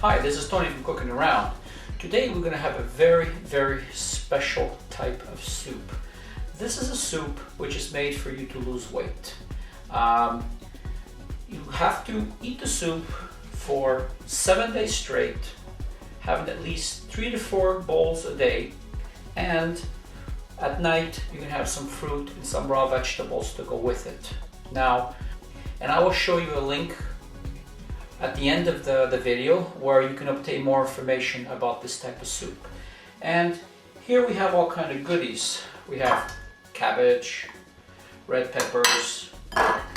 Hi, this is Tony from CookingaRound. Today we're going to have a very special type of soup. This is a soup which is made for you to lose weight. You have to eat the soup for 7 days straight, having at least 3 to 4 bowls a day, and at night you can have some fruit and some raw vegetables to go with it. Now, and I will show you a link at the end of the video where you can obtain more information about this type of soup. And here we have all kind of goodies. We have cabbage, red peppers,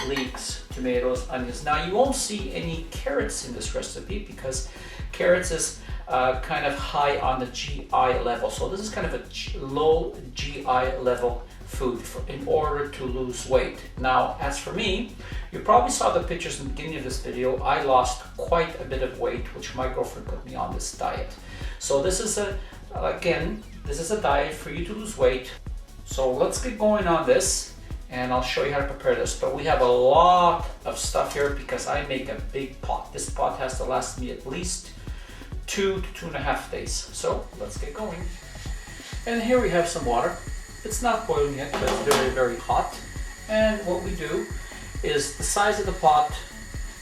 leeks, tomatoes, onions. Now you won't see any carrots in this recipe because carrots is kind of high on the GI level. So this is kind of a low GI level food in order to lose weight. Now, as for me, you probably saw the pictures in the beginning of this video. I lost quite a bit of weight, which my girlfriend put me on this diet. So this is this is a diet for you to lose weight. So let's get going on this and I'll show you how to prepare this. But we have a lot of stuff here because I make a big pot. This pot has to last me at least 2 to 2.5 days. So let's get going. And here we have some water. It's not boiling yet, but it's very hot. And what we do is the size of the pot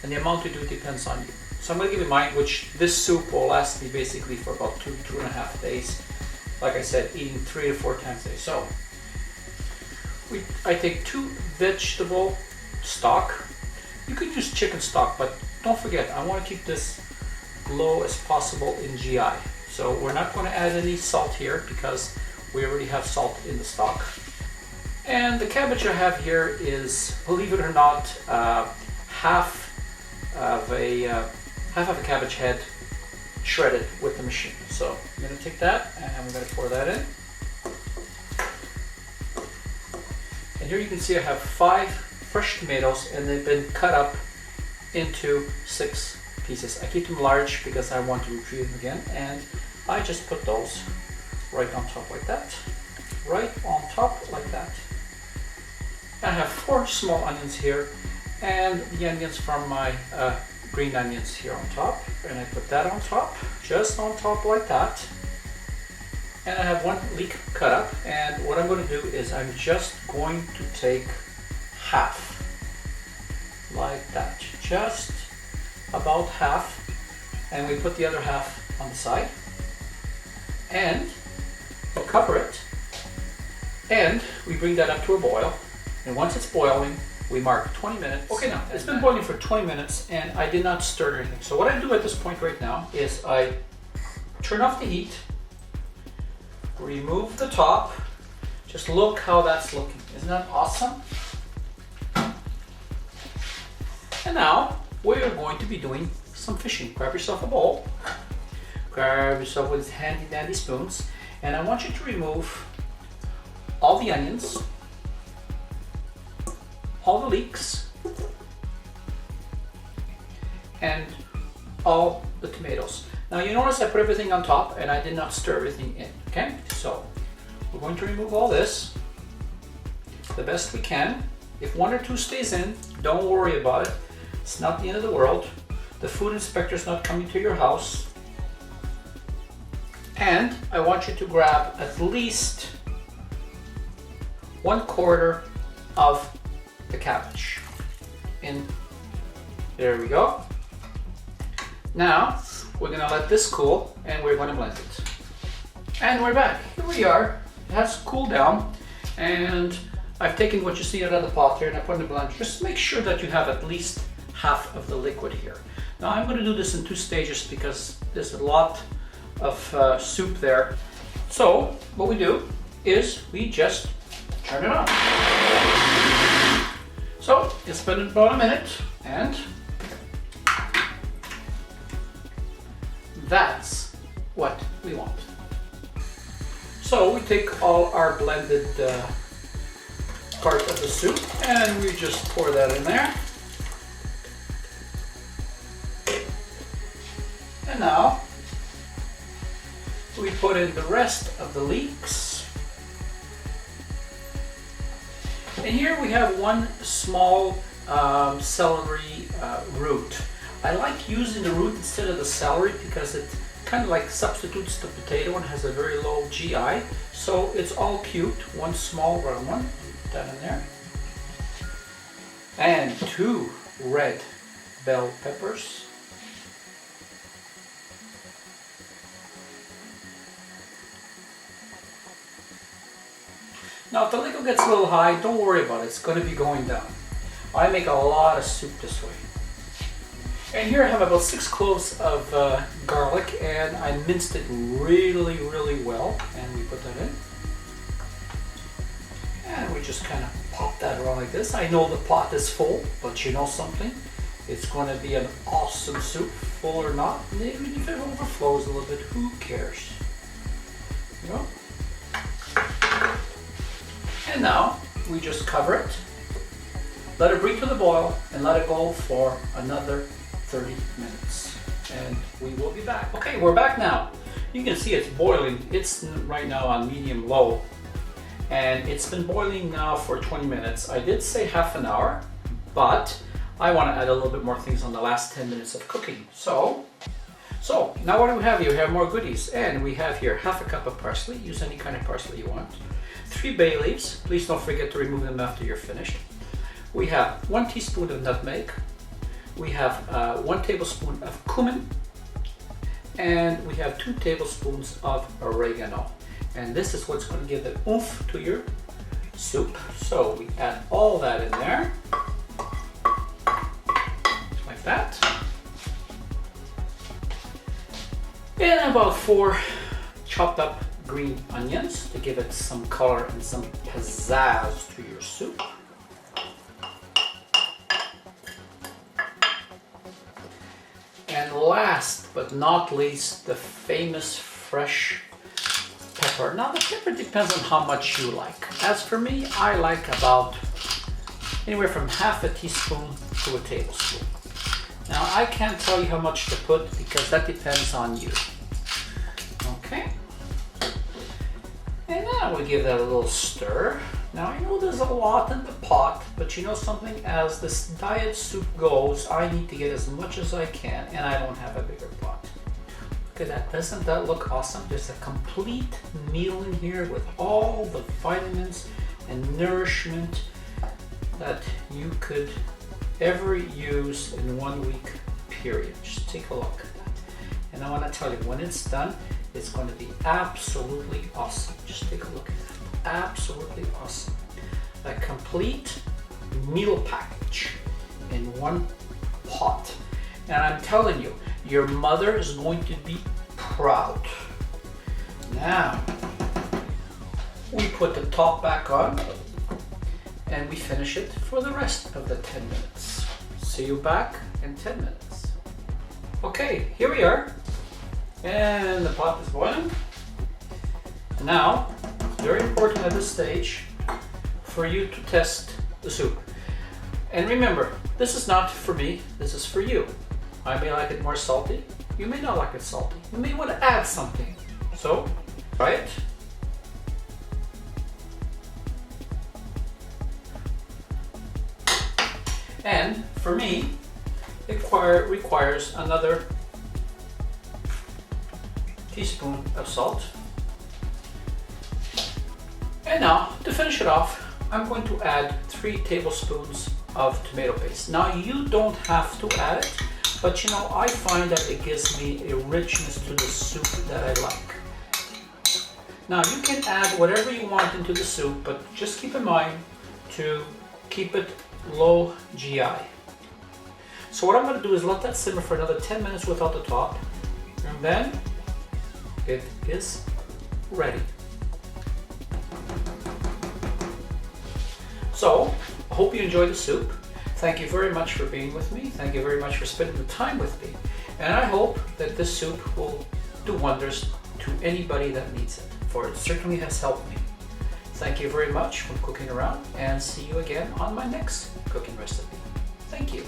and the amount you do depends on you. So I'm going to give you mine, which this soup will last me basically for about 2 to 2.5 days. Like I said, eating 3 to 4 times a day. So I take 2 vegetable stock. You could use chicken stock, but don't forget, I want to keep this low as possible in GI. So we're not going to add any salt here because we already have salt in the stock. And the cabbage I have here is, believe it or not, half of a cabbage head shredded with the machine. So I'm going to take that and I'm going to pour that in. And here you can see I have 5 fresh tomatoes and they've been cut up into 6 pieces. I keep them large because I want to retrieve them again, and I just put those right on top like that. Right on top like that. I have 4 small onions here and the onions from my green onions here on top, and I put that on top, just on top like that. And I have 1 leek cut up, and what I'm going to do is I'm just going to take half like that, just about half, and we put the other half on the side and we cover it and we bring that up to a boil, and once it's boiling we mark 20 minutes. Okay, now it's been boiling for 20 minutes and I did not stir anything. So what I do at this point right now is I turn off the heat, remove the top. Just look how that's looking. Isn't that awesome? And now we are going to be doing some fishing. Grab yourself a bowl, grab yourself with handy dandy spoons, and I want you to remove all the onions, all the leeks, and all the tomatoes. Now you notice I put everything on top and I did not stir everything in, okay? So we're going to remove all this the best we can. If 1 or 2 stays in, don't worry about it. It's not the end of the world. The food inspector is not coming to your house. And I want you to grab at least 1/4 of the cabbage. And there we go. Now we're going to let this cool and we're going to blend it. And we're back. Here we are. It has cooled down, and I've taken what you see out of the pot here and I put in the blender. Just make sure that you have at least half of the liquid here. Now I'm going to do this in 2 stages because there's a lot of soup there. So what we do is we just turn it on. So it's been about a minute and that's what we want. So we take all our blended part of the soup and we just pour that in there. And now we put in the rest of the leeks. And here we have 1 small celery root. I like using the root instead of the celery because it kind of like substitutes the potato and has a very low GI. So it's all cubed, one small round one, put that in there. And 2 red bell peppers. Now if the liquid gets a little high, don't worry about it, it's going to be going down. I make a lot of soup this way. And here I have about 6 cloves of garlic, and I minced it really, really well, and we put that in. And we just kind of pop that around like this. I know the pot is full, but you know something? It's going to be an awesome soup, full or not. And even if it overflows a little bit, who cares? You know? And now we just cover it, let it breathe to the boil, and let it go for another 30 minutes. And we will be back. Okay, we're back now. You can see it's boiling. It's right now on medium low. And it's been boiling now for 20 minutes. I did say half an hour, but I want to add a little bit more things on the last 10 minutes of cooking. So now what do we have here? We have more goodies. And we have here half a cup of parsley. Use any kind of parsley you want. 3 bay leaves. Please don't forget to remove them after you're finished. We have 1 teaspoon of nutmeg. We have 1 tablespoon of cumin. And we have 2 tablespoons of oregano. And this is what's going to give the oomph to your soup. So we add all that in there, like that. And about 4 chopped up green onions to give it some color and some pizzazz to your soup. And last but not least, the famous fresh pepper. Now the pepper depends on how much you like. As for me, I like about anywhere from half a teaspoon to a tablespoon. Now I can't tell you how much to put because that depends on you. Okay. And now we'll give that a little stir. Now I know there's a lot in the pot, but you know something, as this diet soup goes, I need to get as much as I can, and I don't have a bigger pot. Look at that, doesn't that look awesome? There's a complete meal in here with all the vitamins and nourishment that you could ever use in 1 week period. Just take a look at that. And I want to tell you, when it's done, it's going to be absolutely awesome. Just take a look at that. Absolutely awesome. A complete meal package in 1 pot. And I'm telling you, your mother is going to be proud. Now, we put the top back on and we finish it for the rest of the 10 minutes. See you back in 10 minutes. Okay, here we are. And the pot is boiling. Now, very important at this stage for you to test the soup. And remember, this is not for me, this is for you. I may like it more salty, you may not like it salty. You may want to add something. So, try it. And for me, it requires another teaspoon of salt. And now, to finish it off, I'm going to add 3 tablespoons of tomato paste. Now, you don't have to add it, but you know, I find that it gives me a richness to the soup that I like. Now, you can add whatever you want into the soup, but just keep in mind to keep it low GI. So what I'm going to do is let that simmer for another 10 minutes without the top, and then it is ready. So, I hope you enjoyed the soup. Thank you very much for being with me. Thank you very much for spending the time with me. And I hope that this soup will do wonders to anybody that needs it, for it certainly has helped me. Thank you very much from Cooking Around, and see you again on my next cooking recipe. Thank you.